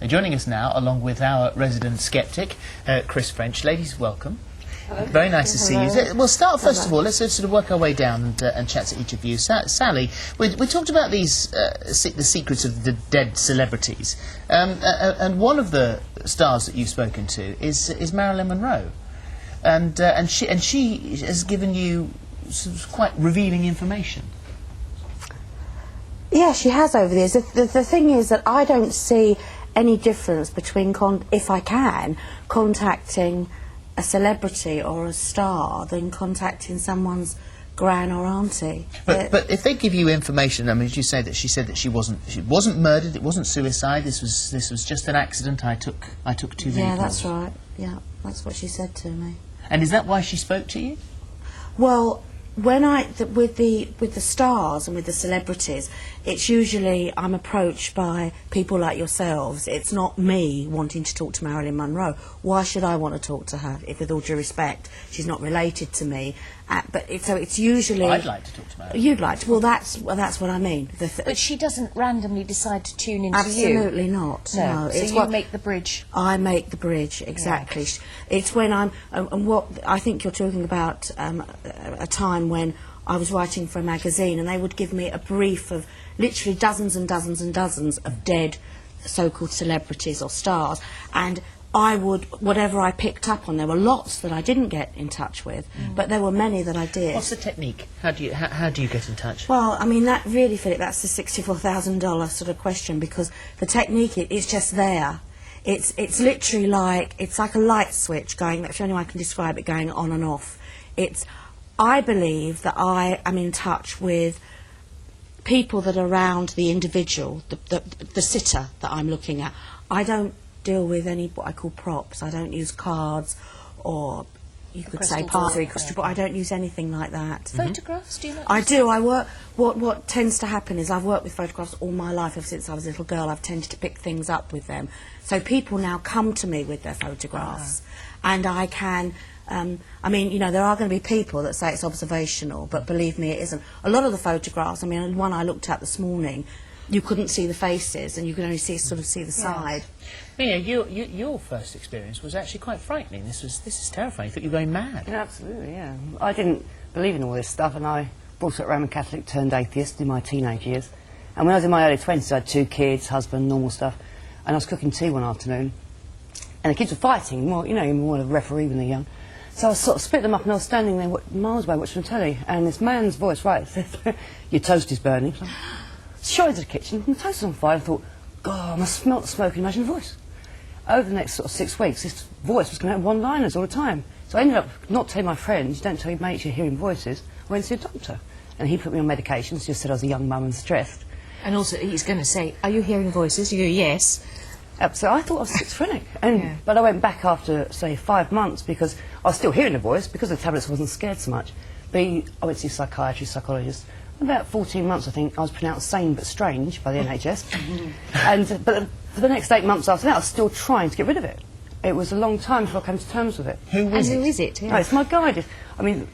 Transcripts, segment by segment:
Joining us now, along with our resident skeptic, Chris French. Ladies, welcome. Hello. Very nice to see you. We'll start first of all. Let's sort of work our way down and chat to each of you. Sally, we talked about these the secrets of the dead celebrities, and one of the stars that you've spoken to is Marilyn Monroe, and she has given you some quite revealing information. Yeah, she has over the years. The thing is that I don't see any difference between, if I can, contacting a celebrity or a star than contacting someone's gran or auntie. But if they give you information, I mean, as you say that she said that she wasn't murdered, it wasn't suicide. This was just an accident. I took too many Yeah, pills. that's right. Yeah, that's what she said to me. And is that why she spoke to you? Well, when with the stars and with the celebrities, it's usually I'm approached by people like yourselves. It's not me wanting to talk to Marilyn Monroe. Why should I want to talk to her? If, with all due respect, she's not related to me. So it's usually. I'd like to talk to Marilyn. You'd like to. Well, that's what I mean. But she doesn't randomly decide to tune into Absolutely you. Absolutely not. No. So you make the bridge. I make the bridge, exactly. Yeah. It's when I'm, and what I think you're talking about, a time when I was writing for a magazine and they would give me a brief of literally dozens and dozens and dozens of dead so-called celebrities or stars, and I would, whatever I picked up on, there were lots that I didn't get in touch with, but there were many that I did. What's the technique? How do you get in touch? Well, I mean, that really, Philip, that's the $64,000 sort of question, because the technique is just there. It's literally like, it's like a light switch going, that's the only way I can describe it, going on and off. I believe that I am in touch with people that are around the individual, the sitter that I'm looking at. I don't deal with any what I call props. I don't use cards or you could say party crystal, but I don't use anything like that. Photographs, do you not? I do. I work. What tends to happen is I've worked with photographs all my life. Ever since I was a little girl, I've tended to pick things up with them. So people now come to me with their photographs, and I can. I mean, you know, there are going to be people that say it's observational, but believe me, it isn't. A lot of the photographs, I mean, one I looked at this morning, you couldn't see the faces, and you could only see the side. Yeah, your first experience was actually quite frightening. This is terrifying. You thought you were going mad. Yeah, absolutely, yeah. I didn't believe in all this stuff, and I brought up Roman Catholic, turned atheist in my teenage years. And when I was in my early 20s, I had 2 kids, husband, normal stuff, and I was cooking tea one afternoon, and the kids were fighting. Well, you know, you're more of a referee when they're young. So I sort of split them up, and I was standing there miles away watching the telly, and this man's voice, said, "Your toast is burning." So I shot into the kitchen, and the toast was on fire. I thought, God, I must smell the smoke and imagine the voice. Over the next sort of 6 weeks, this voice was going to have one-liners all the time. So I ended up not telling my friends, don't tell your mates you're hearing voices. I went to see a doctor, and he put me on medications, just said I was a young mum and stressed. And also, he's going to say, are you hearing voices? You go, yes. So I thought I was schizophrenic, but I went back after, say, 5 months because I was still hearing the voice. Because of the tablets, I wasn't scared so much. But I went to see a psychiatrist, psychologist. About 14 months, I think, I was pronounced sane but strange by the NHS. But for the next 8 months after that, I was still trying to get rid of it. It was a long time before I came to terms with it. Who is it? Yeah. No, it's my guy. I mean,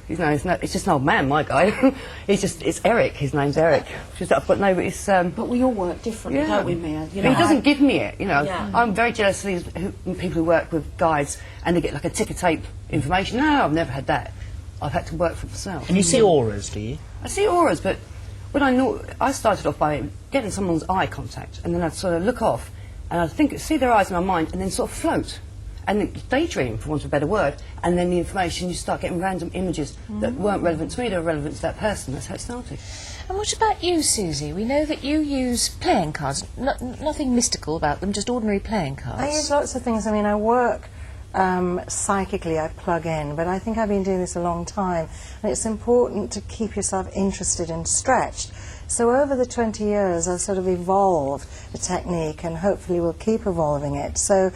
it's just an old man, my guy. It's Eric. His name's Eric. But we all work differently, don't we, Mia? You know, he doesn't give me it, you know. Yeah. I'm very jealous of these people who work with guides and they get like a ticker tape information. No, I've never had that. I've had to work for myself. And you see auras, do you? I see auras, but when I started off by getting someone's eye contact, and then I'd sort of look off, and I'd see their eyes in my mind, and then sort of float. And daydream, for want of a better word, and then the information, you start getting random images that weren't relevant to me, they were relevant to that person. That's how it started. And what about you, Susie? We know that you use playing cards. Nothing mystical about them, just ordinary playing cards. I use lots of things. I mean, I work psychically, I plug in, but I think I've been doing this a long time, and it's important to keep yourself interested and stretched. So over the 20 years, I've sort of evolved the technique, and hopefully will keep evolving it. So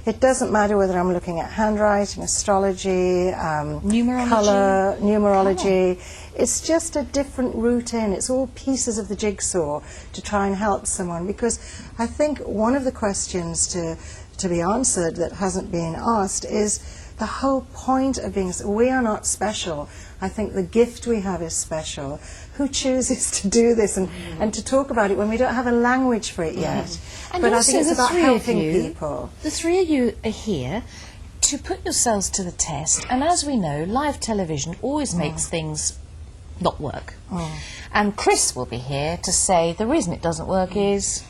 it doesn't matter whether I'm looking at handwriting, astrology, colour, numerology. It's just a different route in. It's all pieces of the jigsaw to try and help someone, because I think one of the questions to be answered that hasn't been asked is, the whole point of being, we are not special. I think the gift we have is special. Who chooses to do this and to talk about it when we don't have a language for it yet? And but I also think it's the about three of helping you, people. The three of you are here to put yourselves to the test, and as we know, live television always makes things not work. And Chris will be here to say the reason it doesn't work is...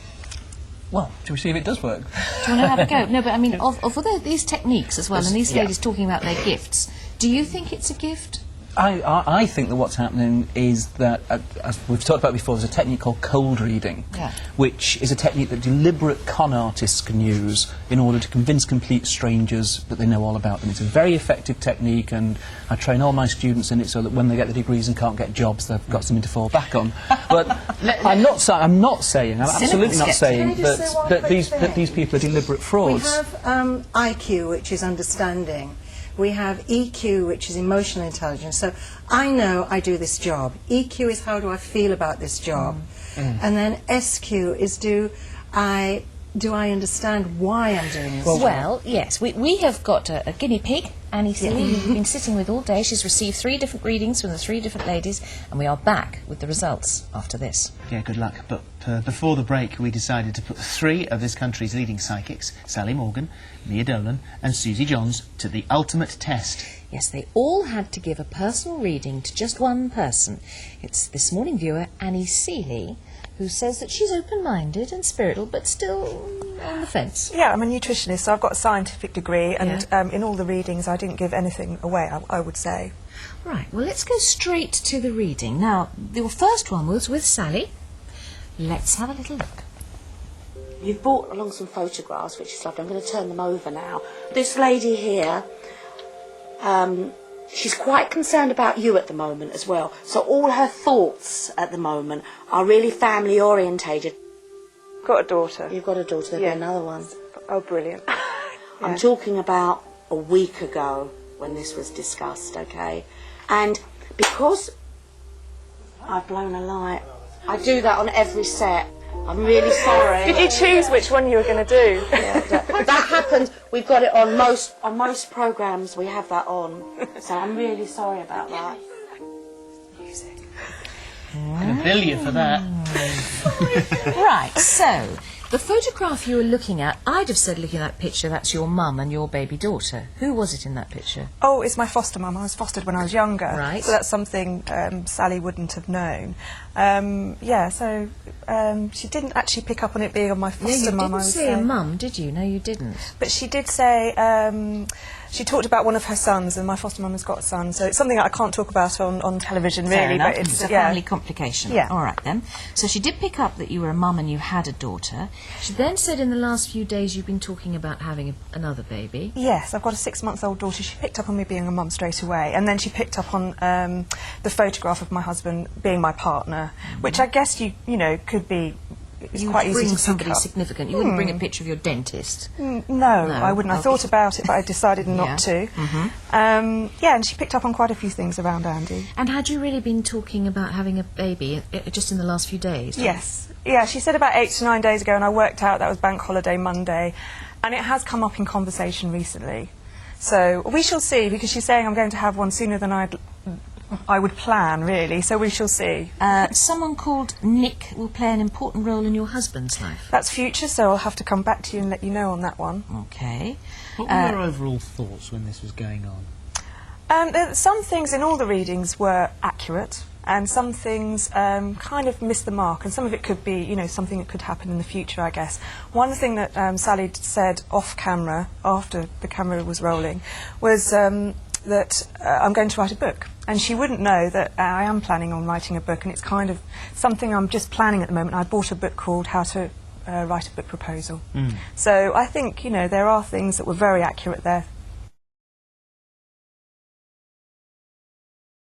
Well, shall we see if it does work? Do you want to have a go? No, but I mean, of these techniques as well, and these ladies talking about their gifts, do you think it's a gift? I think that what's happening is that, as we've talked about before, there's a technique called cold reading, which is a technique that deliberate con artists can use in order to convince complete strangers that they know all about them. It's a very effective technique, and I train all my students in it so that when they get the degrees and can't get jobs, they've got something to fall back on. But I'm absolutely not saying that these people are deliberate frauds. We have IQ, which is understanding. We have EQ, which is emotional intelligence. So I know I do this job. EQ is how do I feel about this job. And then SQ is do I understand why I'm doing this job? Well, yes, we have got a guinea pig, Annie Seeley, who we've been sitting with all day. She's received 3 different readings from the 3 different ladies, and we are back with the results after this. Yeah, good luck. But before the break, we decided to put 3 of this country's leading psychics, Sally Morgan, Mia Dolan and Susie Johns, to the ultimate test. Yes, they all had to give a personal reading to just one person. It's This Morning viewer Annie Seeley, who says that she's open-minded and spiritual, but still on the fence. Yeah, I'm a nutritionist, so I've got a scientific degree, and in all the readings I didn't give anything away, I would say. Right, well, let's go straight to the reading. Now, your first one was with Sally. Let's have a little look. You've brought along some photographs, which is lovely. I'm going to turn them over now. This lady here, she's quite concerned about you at the moment as well. So all her thoughts at the moment are really family orientated. Got a daughter. You've got a daughter, there'll be another one. Oh, brilliant. I'm talking about a week ago when this was discussed, okay? And because I've blown a light, I do that on every set. I'm really sorry. Did you choose which one you were going to do? That happens. We've got it on most programmes. We have that on. So I'm really sorry about that. Music. A billion for that. Right, so the photograph you were looking at, I'd have said looking at that picture, that's your mum and your baby daughter. Who was it in that picture? Oh, it's my foster mum. I was fostered when I was younger. Right. So that's something Sally wouldn't have known. She didn't actually pick up on it being on my foster mum. You didn't say a mum, did you? No, you didn't. But she did say, she talked about one of her sons, and my foster mum has got a son, so it's something that I can't talk about on television, Fair really. enough, But it's a family complication. Yeah. All right, then. So she did pick up that you were a mum and you had a daughter. She then said in the last few days you've been talking about having another baby. Yes, I've got a 6-month-old daughter. She picked up on me being a mum straight away, and then she picked up on the photograph of my husband being my partner, which I guess you know could be. It's You quite would easy bring to somebody pick up. significant. You wouldn't bring a picture of your dentist. No, I wouldn't. I thought about it, but I decided not to. And she picked up on quite a few things around Andy. And had you really been talking about having a baby just in the last few days? Yes. Yeah, she said about 8 to 9 days ago, and I worked out that was Bank Holiday Monday, and it has come up in conversation recently. So we shall see, because she's saying I'm going to have one sooner than I would plan, really, so we shall see. Someone called Nick will play an important role in your husband's life. That's future, so I'll have to come back to you and let you know on that one. Okay. What were your overall thoughts when this was going on? Some things in all the readings were accurate, and some things kind of missed the mark, and some of it could be, you know, something that could happen in the future, I guess. One thing that Sally said off camera, after the camera was rolling, was that I'm going to write a book. And she wouldn't know that I am planning on writing a book, and it's kind of something I'm just planning at the moment. I bought a book called How to Write a Book Proposal. So I think, you know, there are things that were very accurate there